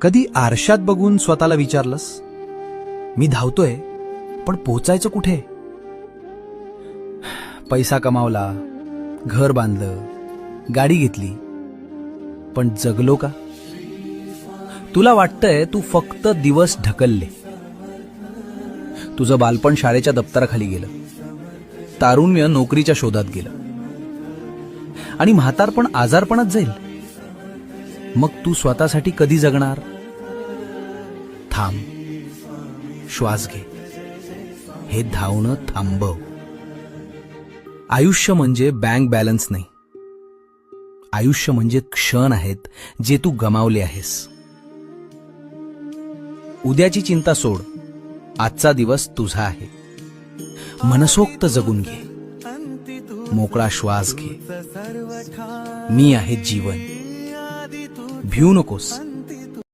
कधी आरशात बघून स्वतःला विचारलंस, मी धावतोय पण पोचायचं कुठे? पैसा कमावला, घर बांधलं, गाडी घेतली, पण जगलो का? तुला वाटतंय तू फक्त दिवस ढकलले. तुझं बालपण शाळेच्या दप्तराखाली गेलं, तारुण्य नोकरीच्या शोधात गेलं, आणि म्हातारपण आजारपणात जाईल. मग तू स्वतःसाठी कधी जगणार? थांब, श्वास घे, हे धावणं थांबव. आयुष्य म्हणजे बँक बॅलन्स नाही. आयुष्य म्हणजे क्षण आहेत जे तू गमावले आहेस. उद्याची चिंता सोड, आजचा दिवस तुझा आहे. मनसोक्त जगून घे, मोकळा श्वास घे. मी आहे जीवन. भिवू नकोस,